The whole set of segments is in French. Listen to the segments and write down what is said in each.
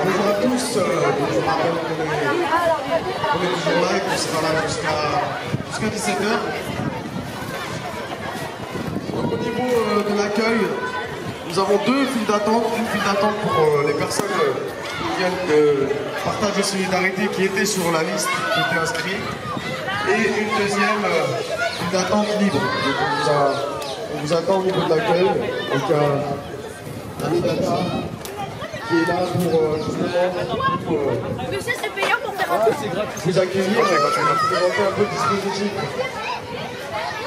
Bonjour à tous, je vous rappelle qu'on est toujours là et qu'on sera là jusqu'à 17h. Donc au niveau de l'accueil, nous avons deux files d'attente. Une file d'attente pour les personnes qui viennent de partage de solidarité qui étaient sur la liste, qui étaient inscrits. Et une deuxième file d'attente libre. Donc on vous attend au niveau de l'accueil. Donc un Nidata qui est là pour Monsieur, c'est payant pour faire un tour. vous accueillir et vous présenter un peu le dispositif.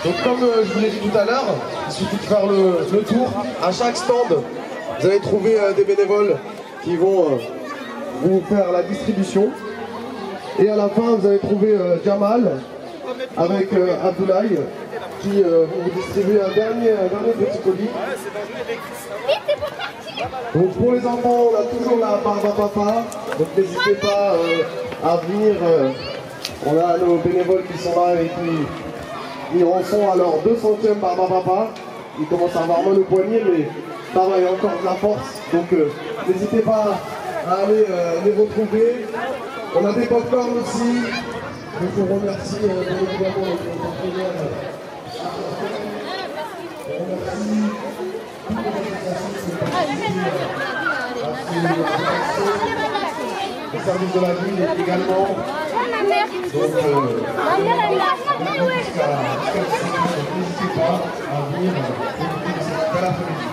Donc comme je vous l'ai dit tout à l'heure, il suffit de faire le tour. À chaque stand, vous allez trouver des bénévoles qui vont vous faire la distribution. Et à la fin, vous allez trouver Jamal avec Abdoulaye qui vont vous distribuer un dernier petit colis. Donc pour les enfants, on a toujours la barbe à papa, donc n'hésitez pas à venir. On a nos bénévoles qui sont là et qui en sont à leur 200e barbe à papa. Ils commencent à avoir mal au poignet, mais ça va, il y a encore de la force. Donc n'hésitez pas à aller les retrouver. On a des popcorn aussi. Donc on remercie bien évidemment les partenaires. On remercie le service de la ville également. Donc, n'hésitez pas à venir profiter de cette belle après-midi.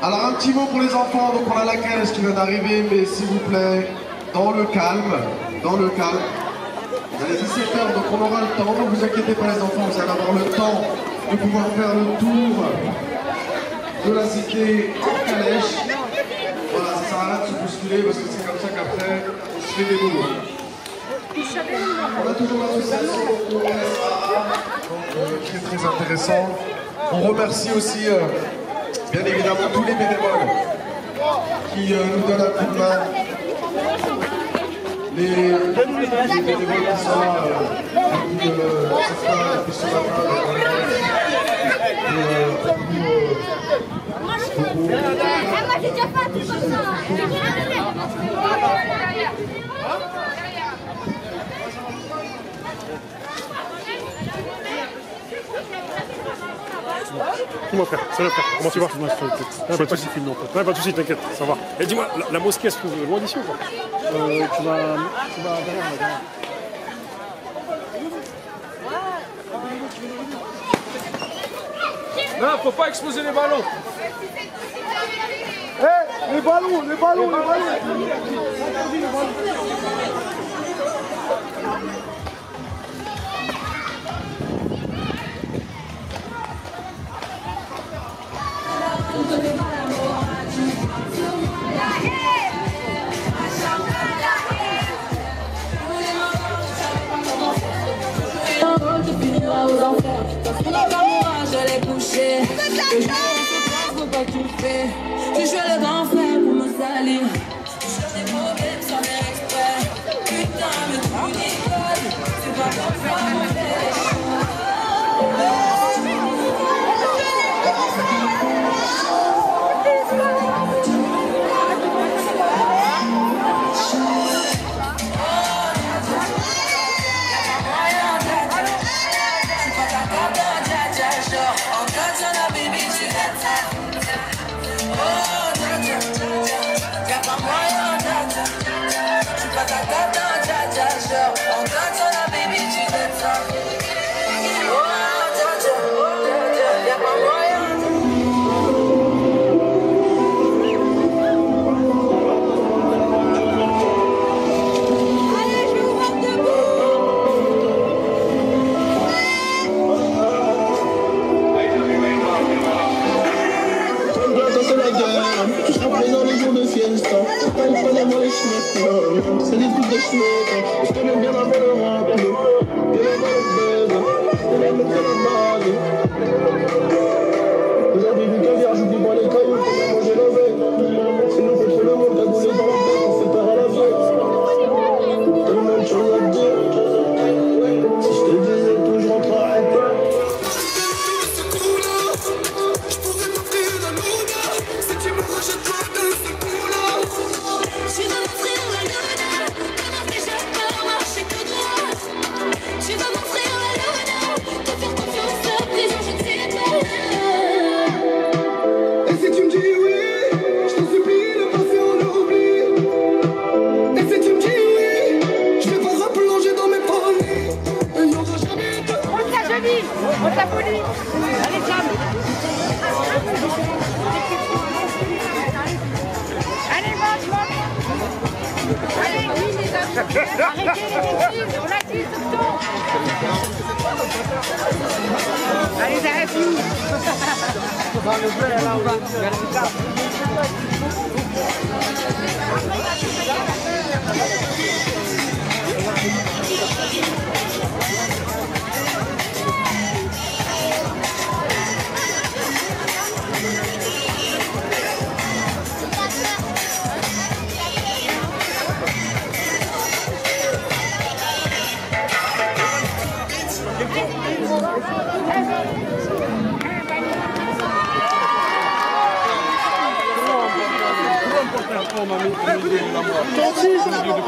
Alors un petit mot pour les enfants, donc on a la crèche qui vient d'arriver, mais s'il vous plaît, dans le calme, dans le calme. Il est 17h, donc on aura le temps, ne vous inquiétez pas les enfants, vous allez avoir le temps de pouvoir faire le tour de la cité en calèche. Voilà, ça sert à rien de se bousculer parce que c'est comme ça qu'après on se fait des boulots. On a toujours l'association donc très intéressant. On remercie aussi bien évidemment tous les bénévoles qui nous donnent un coup de main. Les bénévoles qui sont là depuis ce Moi j'ai déjà fait tout comme ça. Dis-moi frère, salut frère, comment tu vas? Pas de soucis, non. Pas de soucis, t'inquiète, ça va. Et dis-moi, la mosquée, elle se trouve loin d'ici ou pas? Tu vas derrière, là. Non, faut pas exploser les ballons. Hé, les ballons. Je l'ai couché. Le jour où on se croise, faut pas tout faire. Tu jouais le grand frère pour me salir. Tu cherches des problèmes sans faire exprès. Putain, mais tu déconnes. C'est pas comme ça qu'on fait les choses. Je connais bien la belle rap, t'es la belle bête, t'es la bête de la bague. Aujourd'hui du caviar, je dis pas les cailloux, faut bien manger la veille. Sinon faut trop le monde, cagoulé dans la tête, on fait peur à la veille. T'as la même chose à te dire. Si je te disais tout, je rentrerais pas. On t'a poli. Allez, Jam. Allez, mange. Allez, les amis. Arrêtez les bêtises. On a dit tout le temps. Allez, arrête-nous.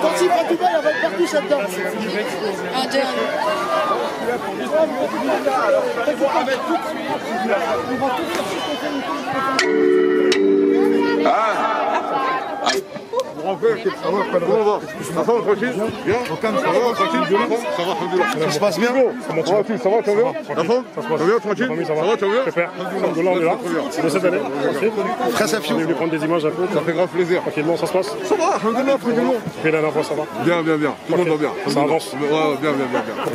Quand il va tout bas, il va être partout cette danse. Tranquille, bien, au calme, ça va, tranquille, ça va, tranquille. Ça se passe bien? Comment tu vas? Ça va, tu vas bien? Ça va bien, tranquille? Ça va, tu vas bien? Super. Alhamdoulilah, on est là. C'est de cette année. Réception. On est venu prendre des images un peu. Ça fait grand plaisir. Tranquillement, ça se passe? Ça va, tranquillement. Et la dernière fois, ça va? Bien. Tout le monde va bien. Ça avance? Ouais, bien.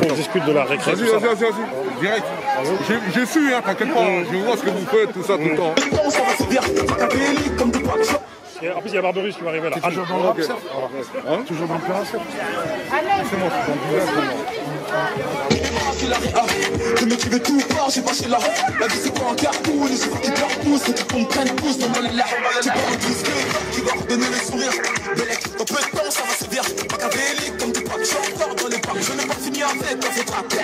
On discute de la récré. Vas-y. Direct. J'ai su, hein, t'inquiète pas. Je vois ce que vous faites, tout ça, tout le temps. Et en plus, il y a Barberousse qui va arriver là. Toujours dans le rap, toujours dans le plat. C'est moi, je me kiffais tout fort, j'ai passé là. La vie c'est pas un cartoon, il suffit qu'ils te repoussent, que tu comprennes tous dans les larmes. Tu peux repousser, tu vas redonner le sourire. Bélec, dans peu de temps ça va se dire. Machiavélique comme du pack, chanteur dans les parcs. Je n'ai pas fini avec quand c'est trappé.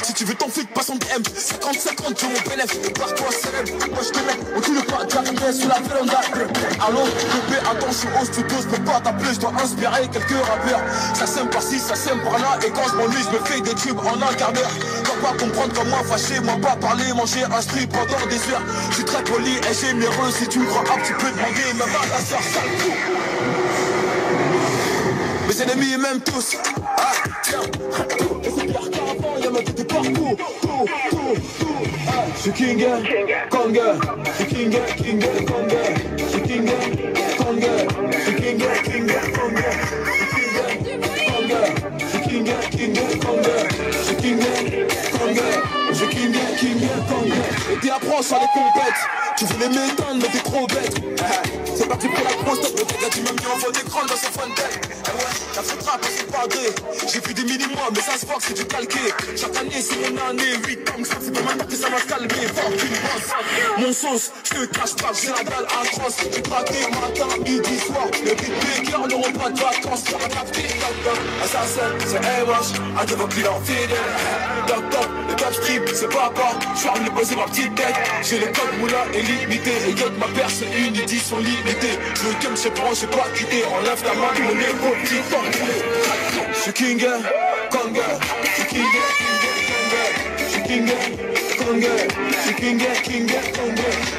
Si tu veux ton flic, passe en DM. 50-50, tu mon PNF. Barre-toi, célèbre. Moi je te mets, on tue le pas, j'arrive sous la véranda. Allô, bébé, attends, je suis au studio, je peux pas t'appeler, je dois inspirer quelques rappeurs. Ça sème par-ci, ça sème par-là. Et quand je m'ennuie, je me fais des tubes en un quart d'heure. Dois pas comprendre comme moi, fâché, moi pas parler, manger un strip pendant des heures. Je suis très poli et généreux, si tu me crois apte, tu peux demander, même à ta soeur, sale fou. Mes ennemis m'aiment tous. Ah, tiens, et c'est pire qu'avant, y'a ma tête partout. Je suis King, Kong, je suis King, Kong, je suis King, Kong, je suis King, Kong, je suis King, Kong, je suis King, Kong, je suis King, Kong. Et t'es approche sur les compètes. Tu voulais m'éteindre, mais t'es trop bête. C'est parti pour la grosse top. Le gars, tu m'as mis en fond d'écran dans ce fun deck. La fête rap, c'est pas vrai. J'ai vu des mini-mois, mais ça se voit que c'est du calqué. Chaque année, c'est mon année. 8 ans, c'est pas maintenant que ça va se calmer. Fuck une bosse. Mon sauce, je te cache pas, j'ai la dalle atroce. J'ai braqué matin, midi, soir. Les beatmakers n'auront pas de vacances. Tu vas capter, assassin, c'est MH. Un de vos clients fidèles. Top, le top strip, c'est papa. Je suis arrivé poser ma petite tête. J'ai le code moula illimité. Et y'a de ma perce, une édition limitée. Le game, c'est bon, j'ai pas quitté. Enlève la main, mon épaule, petit temps. Je suis King, Kong, je suis King, je suis King, Kong, je suis King, Kong,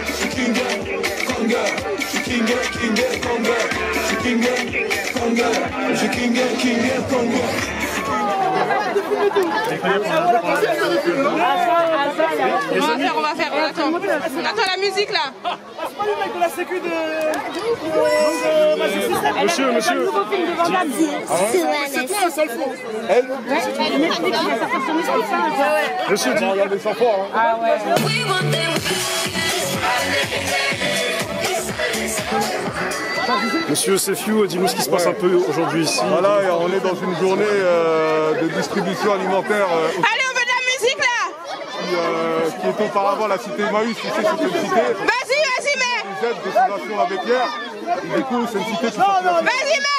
je suis King, Kong, je suis King, Kong, je suis King, Kong, je suis King, Kong. On va faire, on attend la musique là. C'est pas le mec de la sécu de... Monsieur. C'est toi un seul fond. Elle Monsieur dit. Il y a des enfants. Ah ouais. Monsieur Monsieur Sefiu, dis-nous ce qui se passe un peu aujourd'hui ici. Voilà, on est dans une journée de distribution alimentaire. Allez, on veut de la musique là. Qui est auparavant la cité Emmaüs, ici c'est une cité. Vas-y, mais. Une destination avec Pierre. Et du coup, c'est une cité qui Vas-y, mais.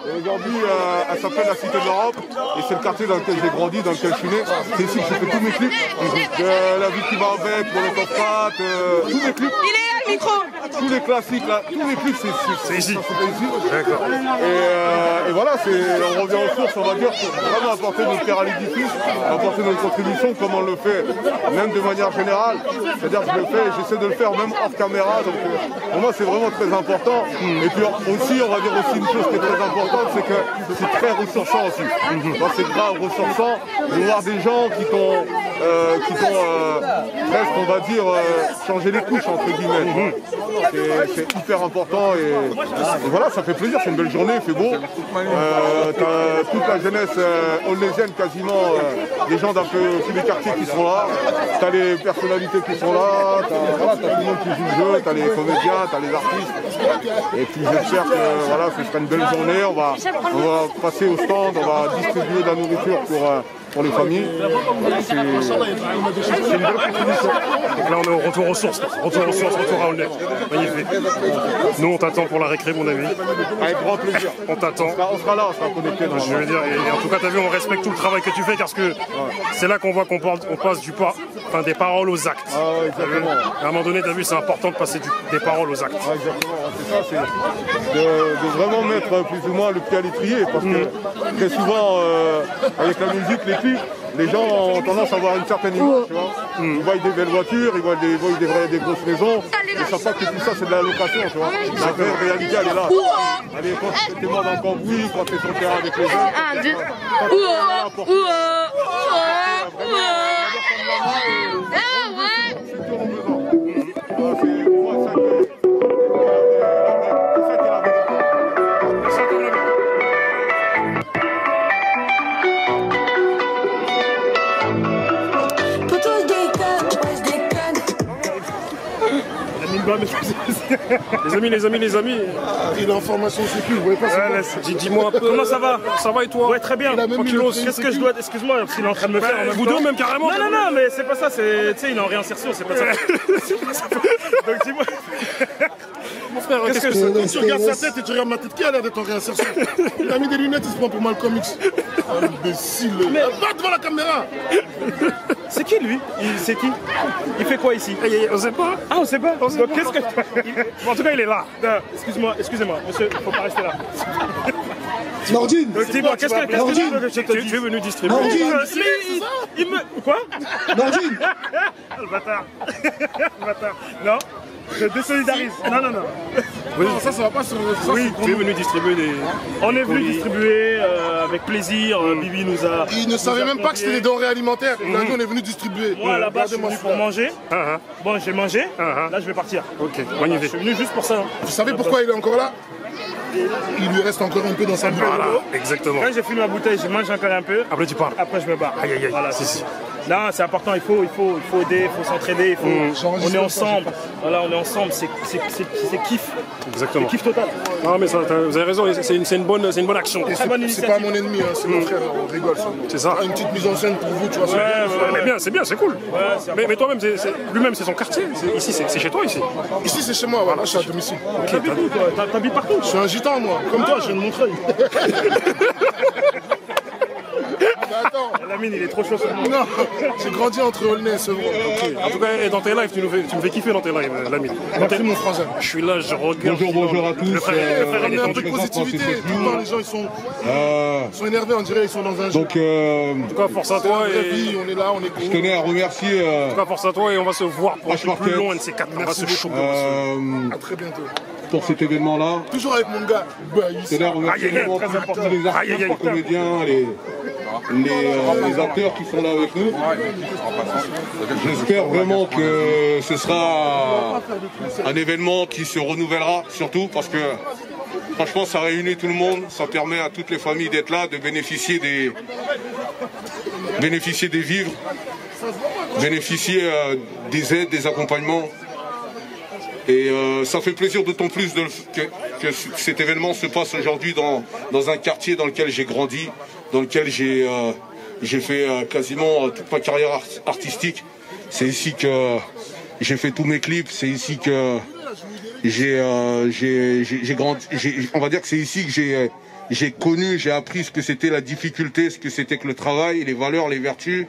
Et aujourd'hui, elle s'appelle la Cité de l'Europe et c'est le quartier dans lequel j'ai grandi, dans lequel je suis né. C'est ici que j'ai fait tous mes clips. La vie qui va avec, pour le top tous mes clips. Il est là le micro. Tous les classiques, là, tous mes clips, c'est ici. D'accord. Et voilà, on revient aux sources, on va dire, pour vraiment apporter notre pierre à l'édifice, apporter notre contribution comme on le fait, même de manière générale. C'est-à-dire que j'essaie de le faire même hors caméra. Donc pour moi, c'est vraiment très important. Et puis aussi, on va dire aussi une chose qui est très importante, c'est que c'est très ressourçant aussi. C'est grave ressourçant de voir des gens qui t'ont presque, on va dire, changé les couches, entre guillemets. C'est hyper important et voilà, ça fait plaisir, c'est une belle journée, il fait beau. T'as toute la jeunesse aulnaisienne quasiment, des gens d'un peu tous les quartiers qui sont là, t'as les personnalités qui sont là, t'as tout le monde qui joue le jeu, t'as les comédiens, t'as les artistes. Et puis j'espère que voilà, ce sera une belle journée, on va passer au stand, on va distribuer de la nourriture pour les familles. C'est une belle contribution. Donc là on est au retour aux sources, retour à Aulnay. Magnifique. Nous on t'attend pour la récré mon ami. Avec grand plaisir. On t'attend. On sera là, on sera connectés. Je veux dire, et en tout cas t'as vu, on respecte tout le travail que tu fais parce que c'est là qu'on voit qu'on passe des paroles aux actes. Ah, exactement. À un moment donné t'as vu, c'est important de passer des paroles aux actes. Ah, exactement, c'est ça, c'est de vraiment mettre plus ou moins le pied à l'étrier parce que très souvent avec la musique, les clips, les gens ont tendance à avoir une certaine image, tu vois. Ils voient des belles voitures, ils voient des grosses maisons, ils ne savent pas que tout ça c'est de la location, tu vois. La vraie réalité elle est là. Allez, quand t'es mort dans le cambouis, quand t'es sur le terrain avec les jeunes, Les amis. il est en formation sécu, vous voyez pas ça. Dis-moi un peu. Comment ça va? Ça va et toi? Ouais, très bien. Qu'est-ce que je dois... Excuse-moi, parce qu'il est en train de me faire... Vous deux même carrément? Non, mais c'est pas ça, tu sais, il est en réinsertion, c'est pas ça. Donc dis-moi... Mon frère, qu'est-ce que quand tu regardes sa tête et tu regardes ma tête, qui a l'air d'être en réinsertion? Il a mis des lunettes, il se prend pour Malcolm X. Imbécile. Mais va devant la caméra. C'est qui lui? C'est qui? Il fait quoi ici? On sait pas. Ah, on sait pas. Donc qu'est-ce que... En tout cas, il est là. Excuse-moi, monsieur, il faut pas rester là. Nordine. Donc dis-moi, qu'est-ce que tu es venu distribuer? Nordine. Il me... Quoi? Nordine. Le bâtard. Non, je désolidarise. Non. Oui, ça va pas sur le... Oui, tu es venu distribuer des... On est venu distribuer avec plaisir. Bibi nous a... Il ne savait même pas que c'était des denrées alimentaires. Il a dit on est venu distribuer. Moi, là-bas, je suis venu pour manger. Bon, j'ai mangé. Là, je vais partir. Ok, magnifique. Je suis venu juste pour ça. Vous savez pourquoi il est encore là? Il lui reste encore un peu dans sa bouteille. Voilà, exactement. Quand j'ai fini ma bouteille, je mange encore un peu. Après, tu pars. Après, je me barre. Aïe. Voilà, c'est non, c'est important, il faut aider, il faut s'entraider, on est ensemble. Voilà, on est ensemble, c'est kiff. Exactement. C'est kiff total. Non, mais ça, vous avez raison, c'est une bonne action. C'est pas mon ennemi, hein, c'est mon frère, on rigole. C'est ça. Une petite mise en scène pour vous, tu vois. Mais bien, c'est cool. Mais toi-même, lui-même, c'est son quartier. Ici, c'est chez toi, ici. Ici, c'est chez moi, voilà, je suis à domicile. T'habites où, toi? T'habites partout? Je suis un gitan, moi. Comme toi, je viens de Montreuil. Attends. Lamine, il est trop chaud sur moi. Non, j'ai grandi entre Aulnay et Sevron. En tout cas, dans tes lives, tu me fais kiffer dans tes lives, Lamine. Merci mon frangin. Je suis là, je regarde. Bonjour à tous. Le frère, il est un tendu. peu de positivité. Tout le temps, les gens, ils sont énervés, on dirait, ils sont dans un jeu. Donc, En tout cas, force à toi. on est là, on est je tenais à remercier En tout cas, force à toi et on va se voir pour un peu plus loin de ces quatre. On va se choper. à très bientôt. pour cet événement-là. Toujours avec mon gars. Je tenais à remercier tous les artistes, les comédiens, les acteurs qui sont là avec nous. J'espère vraiment que ce sera un événement qui se renouvellera, surtout parce que franchement ça réunit tout le monde, ça permet à toutes les familles d'être là, de bénéficier des vivres, bénéficier des aides, des accompagnements. Et ça fait plaisir d'autant plus que cet événement se passe aujourd'hui dans un quartier dans lequel j'ai grandi, dans lequel j'ai fait quasiment toute ma carrière artistique. C'est ici que j'ai fait tous mes clips, c'est ici que j'ai grandi. On va dire que c'est ici que j'ai connu, j'ai appris ce que c'était la difficulté, ce que c'était que le travail, les valeurs, les vertus.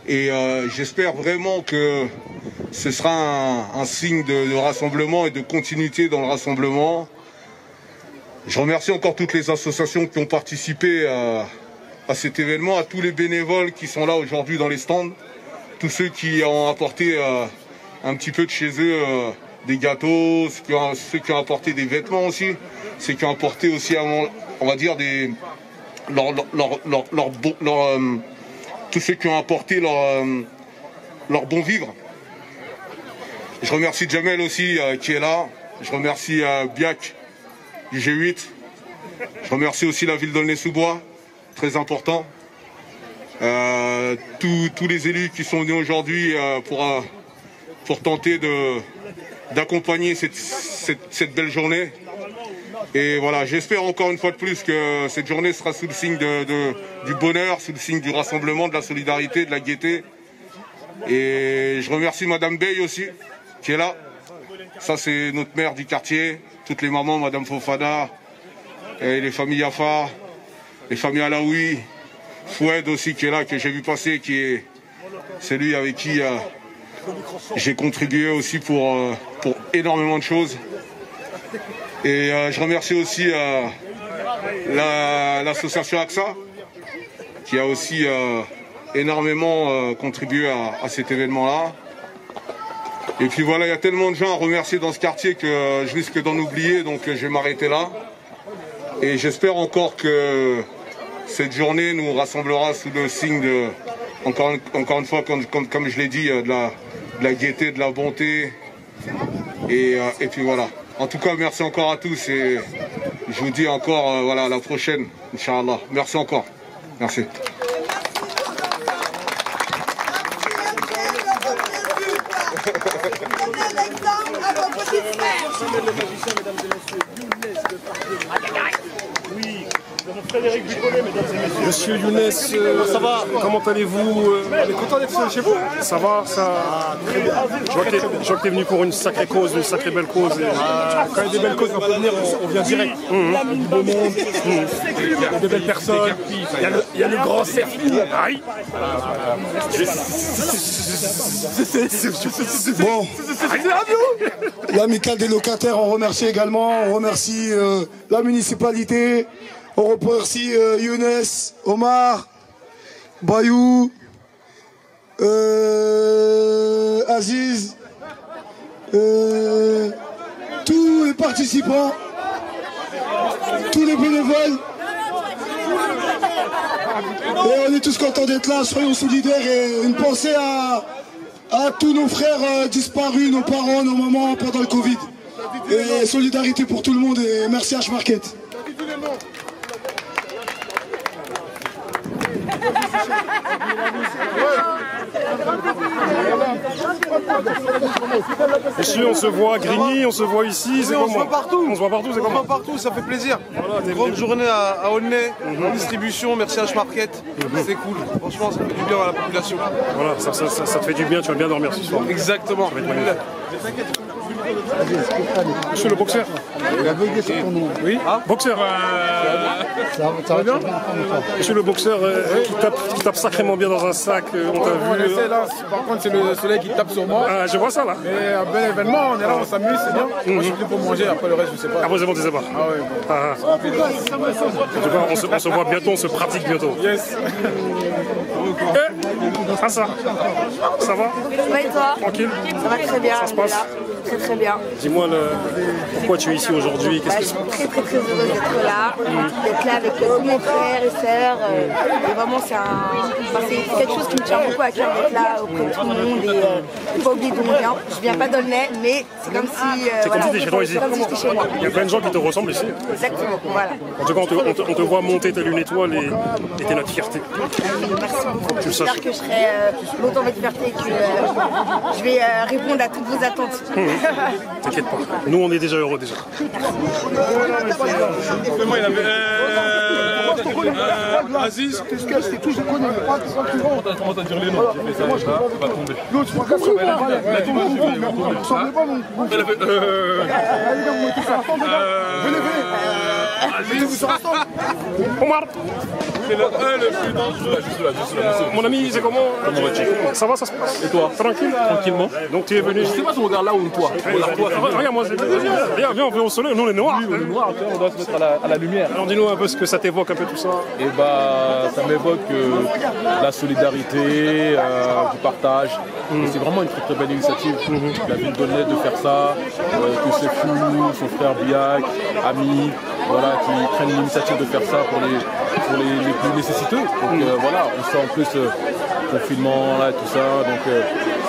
Et j'espère vraiment que ce sera un signe de rassemblement et de continuité dans le rassemblement. Je remercie encore toutes les associations qui ont participé à cet événement, à tous les bénévoles qui sont là aujourd'hui dans les stands, tous ceux qui ont apporté un petit peu de chez eux, des gâteaux, ceux qui ont apporté des vêtements aussi, ceux qui ont apporté aussi, on va dire, tous ceux qui ont apporté leur bon vivre. Je remercie Jamel aussi qui est là. Je remercie Biak du G8. Je remercie aussi la ville d'Aulnay-sous-Bois, très important. Tous les élus qui sont venus aujourd'hui pour tenter d'accompagner cette belle journée. Et voilà, j'espère encore une fois de plus que cette journée sera sous le signe du bonheur, sous le signe du rassemblement, de la solidarité, de la gaieté. Et je remercie Madame Bey aussi, qui est là. Ça, c'est notre maire du quartier, toutes les mamans, Madame Fofana, et les familles Yafa, les familles Alaoui, Foued aussi qui est là, que j'ai vu passer, qui est celui avec qui j'ai contribué aussi pour énormément de choses. Et je remercie aussi l'association AXA, qui a aussi énormément contribué à cet événement-là. Et puis voilà, il y a tellement de gens à remercier dans ce quartier que je risque d'en oublier, donc je vais m'arrêter là. Et j'espère encore que cette journée nous rassemblera sous le signe de, encore une fois, comme je l'ai dit, de la gaieté, de la bonté. Et puis voilà. En tout cas, merci encore à tous et je vous dis encore voilà, à la prochaine, Inch'Allah. Merci encore. Merci. Monsieur Younes, ça va? Comment allez-vous? On est content d'être chez vous. Ça va, ça. Je vois que tu es venu pour une sacrée cause, une sacrée belle cause. Et... quand il y a des belles causes, on peut venir, on vient direct. Il y a du beau monde, il y a de belles personnes, il y a le grand cercle. Aïe. Bon, l'amicale des locataires, on remercie également, on remercie la municipalité. On remercie Younes, Omar, Bayou, Aziz, tous les participants, tous les bénévoles. Et on est tous contents d'être là, soyons solidaires et une pensée à tous nos frères disparus, nos parents, nos mamans pendant le Covid. Et solidarité pour tout le monde et merci H-Market. Monsieur, on se voit à Grigny, on se voit ici, c'est on se voit partout. On se voit partout, c'est comment? On se voit partout, ça fait plaisir. Voilà, grande journée à Aulnay, en distribution, merci H-Market, c'est cool. Franchement, ça fait du bien à la population. Voilà, ça te fait du bien, tu vas bien dormir ce soir. Exactement. Monsieur le boxeur. Il a bugué sur ton nom. Oui, boxeur. Ça va bien? Monsieur le boxeur qui tape sacrément bien dans un sac, on t'a vu. On essaie là, par contre c'est le soleil qui tape sur moi. Ah, je vois ça là. Mais un bel événement, on est là, on s'amuse, c'est bien. Moi je suis venu pour manger, après le reste je sais pas. Ah bon, c'est bon, tu sais pas. Ah ouais, bon. En tout cas, on se voit bientôt, on se pratique bientôt. Yes. Ah ça va? Ça va et toi? Tranquille? Ça va très bien. Ça se passe? Très très bien. Dis-moi pourquoi tu es ici aujourd'hui? Je suis très heureuse d'être là, avec tous mes frères et sœurs. Et vraiment c'est quelque chose qui me tient beaucoup à cœur d'être là auprès de tout le monde il faut pas oublier d'où on vient. Je viens pas d'Aulnay, mais c'est comme si... C'est comme si t'étais chez toi ici. C'est comme si j'étais chez moi. Il y a plein de gens qui te ressemblent ici. Exactement, voilà. En tout cas, on te voit monter telle une étoile et t'es notre fierté. Merci beaucoup. Tu le saches. J'espère que je serai longtemps votre fierté et que je vais répondre à toutes vos attentes. T'inquiète pas. Nous, on est déjà heureux déjà. Comment il avait... Aziz, c'est tout, je connais pas. comment t'as dit les noms? J'ai fait ça, il va tomber. L'autre, je crois que c'est pas mal. Il a dit, il va tomber. Venez vous ensemble. Omar, C'est le plus dangereux. Je suis là, monsieur. mon ami, c'est comment? Ça va, ça se passe? Et toi? Tranquille? Tranquillement. Donc tu es venu. Je sais pas si on regarde là ou toi. Regarde, moi, viens, on fait au soleil. Nous, on est noirs. Oui, on est noir, on doit se mettre à la lumière. Alors dis-nous un peu ce que ça t'évoque, un peu tout ça. Et bah, ça m'évoque la solidarité, du partage. Et c'est vraiment une très très belle initiative. La ville d'Aulnay de faire ça, que c'est fou, son frère Biac, Ami, voilà, qui prennent l'initiative de faire ça pour les plus nécessiteux. Donc voilà, on sent en plus confinement là, tout ça. Donc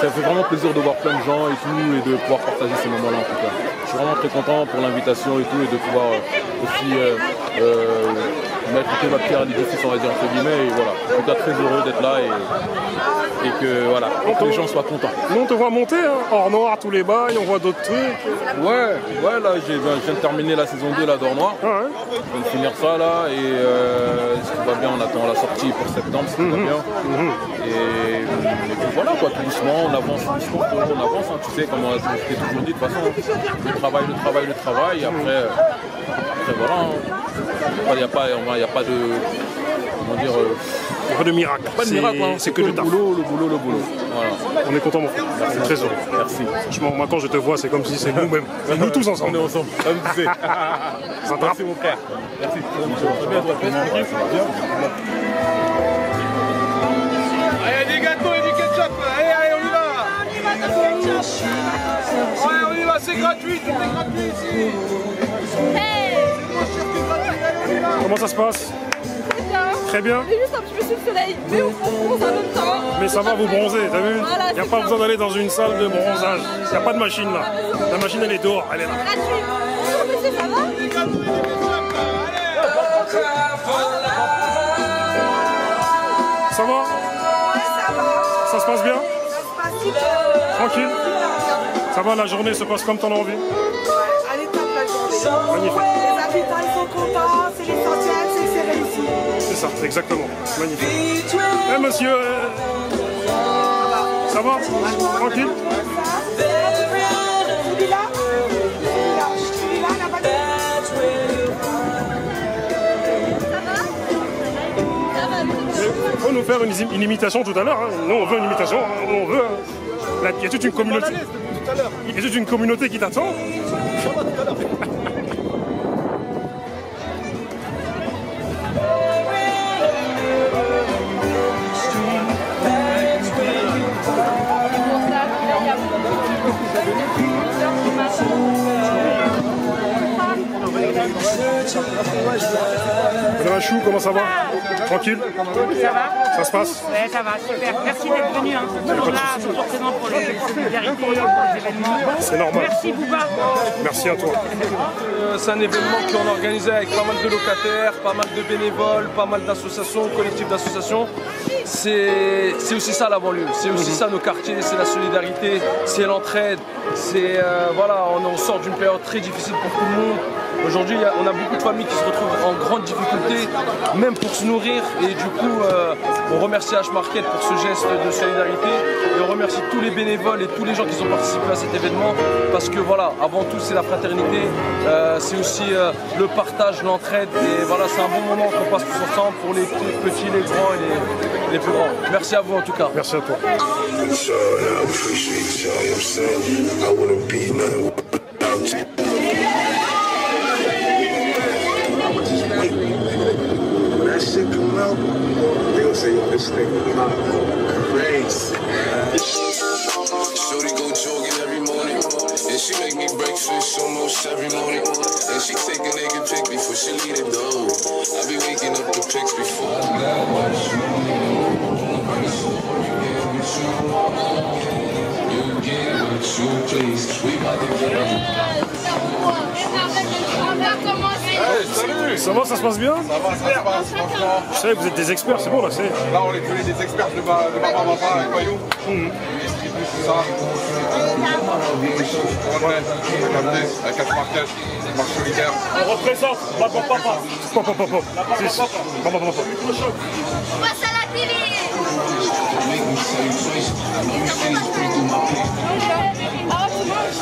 ça fait vraiment plaisir de voir plein de gens et tout, et de pouvoir partager ces moments-là en tout cas. Je suis vraiment très content pour l'invitation et tout, et de pouvoir aussi mettre ma pierre à l'édifice, on va dire entre guillemets, et voilà. En tout cas très heureux d'être là et que voilà, que les gens soient contents. Nous on te voit monter, hein, hors noir, tous les bails, on voit d'autres trucs. Ouais, là je viens de terminer la saison 2 là d'Or Noir. Ah ouais. Je viens de finir ça là et si tout va bien on attend la sortie pour septembre si tout va bien. Et puis voilà quoi, tout doucement, on avance doucement, on avance, hein, tu sais comme on t'ai toujours dit de toute façon, le travail, et après voilà, il n'y a pas de, comment dire, pas de miracle. Pas de miracle, hein. C'est que du taf. Le boulot. Voilà. On est content, mon frère. Merci. Très heureux. Merci. Franchement, moi, quand je te vois, c'est comme si c'est nous-mêmes. C'est nous tous ensemble. On est ensemble. Comme tu sais. Merci, mon frère. Merci. Allez, des gâteaux et du ketchup. Allez, on y va. Ouais, on y va. C'est gratuit. Tout est gratuit ici. Comment ça se passe? Très bien. On est juste un petit peu sous le soleil, mais on bronze en même temps. Mais ça va, vous bronzer, t'as vu? Voilà, il n'y a pas besoin d'aller dans une salle de bronzage. Il n'y a pas de machine là. La machine elle est dehors, elle est là. Gratuit. Bonjour monsieur, ça va? Ça va? Ça va. Ça se passe bien? Ça se passe super. Tranquille? Ça va, la journée se passe comme t'en as envie? À l'étape la journée. Magnifique. Les habitants ils sont contents, c'est l'essentiel, c'est que c'est réussi. C'est ça, exactement. Magnifique. Eh monsieur, ça va? Tranquille? Celui-là, n'a pas de... Il faut nous faire une imitation tout à l'heure. Hein. Nous on veut une imitation, on veut. Là, il y a toute une communauté. Il y a toute une communauté qui t'attend. Madame Achou, comment ça va? Tranquille? Ça va? Ça se passe? Ouais, ça va, super. Merci d'être venu. Hein. Toujours là, toujours présent pour les solidarités, pour les événements. C'est normal. Merci Bouba. Merci à toi. C'est un événement qu'on a organisé avec pas mal de locataires, pas mal de bénévoles, pas mal d'associations, collectifs d'associations. C'est aussi ça la banlieue, c'est aussi ça nos quartiers, c'est la solidarité, c'est l'entraide, c'est voilà, on sort d'une période très difficile pour tout le monde. Aujourd'hui, on a beaucoup de familles qui se retrouvent en grande difficulté, même pour se nourrir. Et du coup, on remercie H-Market pour ce geste de solidarité. Et on remercie tous les bénévoles et tous les gens qui ont participé à cet événement. Parce que voilà, avant tout, c'est la fraternité, c'est aussi le partage, l'entraide. Et voilà, c'est un bon moment qu'on passe tous ensemble pour les petits, les grands et les plus grands. Merci à vous en tout cas. Merci à toi. When that shit come out, they gon' say, yo, this nigga crazy. Shorty go jogging every morning, and she make me breakfast almost every morning. And she take a nigga pic before she leave the door. I be waking up the pics before. You Ça va, ça se passe bien? Ça va, franchement. Je sais, vous êtes des experts, c'est bon là, c'est... Là, on est tous des experts de Baba avec Voyou. On distribue tout ça. On est avec 4 marquages, marche solitaire. On représente Papa. On passe à la télé. Ah, tu manges?